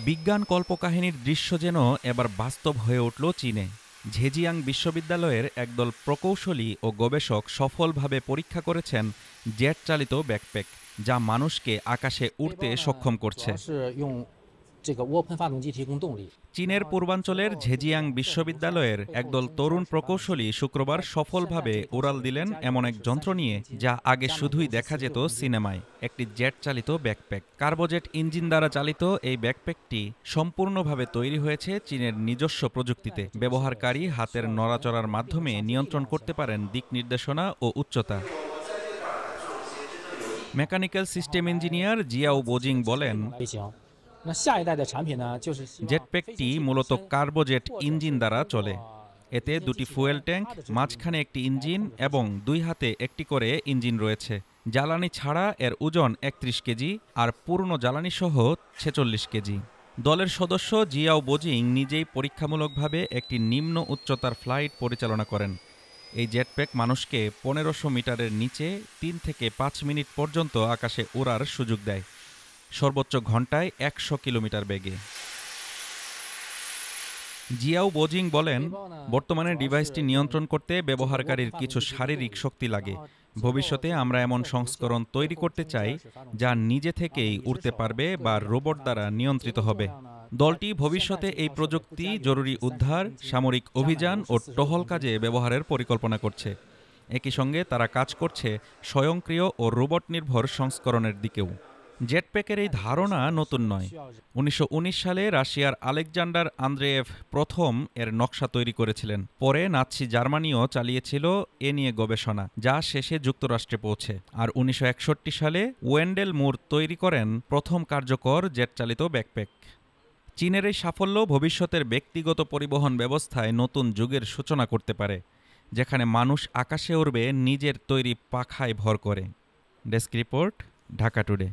বিজ্ঞান কল্পকাহিনীর দৃশ্য যেন এবার বাস্তব হয়ে উঠল চীনে। ঝেজিয়াং বিশ্ববিদ্যালয়ের একদল প্রকৌশলী ও গবেষক সফলভাবে পরীক্ষা করেছেন জেট চালিত ব্যাকপ্যাক, যা মানুষকে আকাশে উড়তে সক্ষম করছে। চীনের পূর্বাঞ্চলের ঝেজিয়াং বিশ্ববিদ্যালয়ের একদল তরুণ প্রকৌশলী শুক্রবার সফলভাবে উড়াল দিলেন এমন এক যন্ত্র নিয়ে, যা আগে শুধুই দেখা যেত সিনেমায়, একটি জেট চালিত ব্যাকপ্যাক। কার্বোজেট ইঞ্জিন দ্বারা চালিত এই ব্যাকপ্যাকটি সম্পূর্ণভাবে তৈরি হয়েছে চীনের নিজস্ব প্রযুক্তিতে। ব্যবহারকারী হাতের নড়াচড়ার মাধ্যমে নিয়ন্ত্রণ করতে পারেন দিক নির্দেশনা ও উচ্চতা। মেকানিক্যাল সিস্টেম ইঞ্জিনিয়ার জিয়াও বোজিং বলেন, জেটপ্যাকটি মূলত কার্বোজেট ইঞ্জিন দ্বারা চলে। এতে দুটি ফুয়েল ট্যাঙ্ক, মাঝখানে একটি ইঞ্জিন এবং দুই হাতে একটি করে ইঞ্জিন রয়েছে। জ্বালানি ছাড়া এর ওজন ৩১ কেজি আর পূর্ণ জ্বালানি সহ ৪৬ কেজি। দলের সদস্য জিয়াও বোজিং নিজেই পরীক্ষামূলকভাবে একটি নিম্ন উচ্চতার ফ্লাইট পরিচালনা করেন। এই জেটপ্যাক মানুষকে ১৫০০ মিটারের নিচে ৩ থেকে ৫ মিনিট পর্যন্ত আকাশে ওড়ার সুযোগ দেয়, সর্বোচ্চ ঘন্টায় ১০০ কিলোমিটার বেগে। জিয়াও বোজিং বলেন, বর্তমানে ডিভাইসটি নিয়ন্ত্রণ করতে ব্যবহারকারীর কিছু শারীরিক শক্তি লাগে। ভবিষ্যতে আমরা এমন সংস্করণ তৈরি করতে চাই যা নিজে থেকেই উড়তে পারবে বা রোবট দ্বারা নিয়ন্ত্রিত হবে। দলটি ভবিষ্যতে এই প্রযুক্তি জরুরি উদ্ধার, সামরিক অভিযান ও টহল কাজে ব্যবহারের পরিকল্পনা করছে। একই সঙ্গে তারা কাজ করছে স্বয়ংক্রিয় ও রোবট নির্ভর সংস্করণের দিকেও। জেটপ্যাকের এই ধারণা নতুন নয়। ১৯১৯ সালে রাশিয়ার আলেকজান্ডার আন্দ্রেয়েভ প্রথম এর নকশা তৈরি করেছিলেন। পরে নাৎসি জার্মানিও চালিয়েছিল এ নিয়ে গবেষণা, যা শেষে যুক্তরাষ্ট্রে পৌঁছে। আর ১৯৬১ সালে ওয়েন্ডেল মুর তৈরি করেন প্রথম কার্যকর জেট চালিত ব্যাকপ্যাক। চীনের এই সাফল্য ভবিষ্যতের ব্যক্তিগত পরিবহন ব্যবস্থায় নতুন যুগের সূচনা করতে পারে, যেখানে মানুষ আকাশে উড়বে নিজের তৈরি পাখায় ভর করে। Desk report, Dhaka today.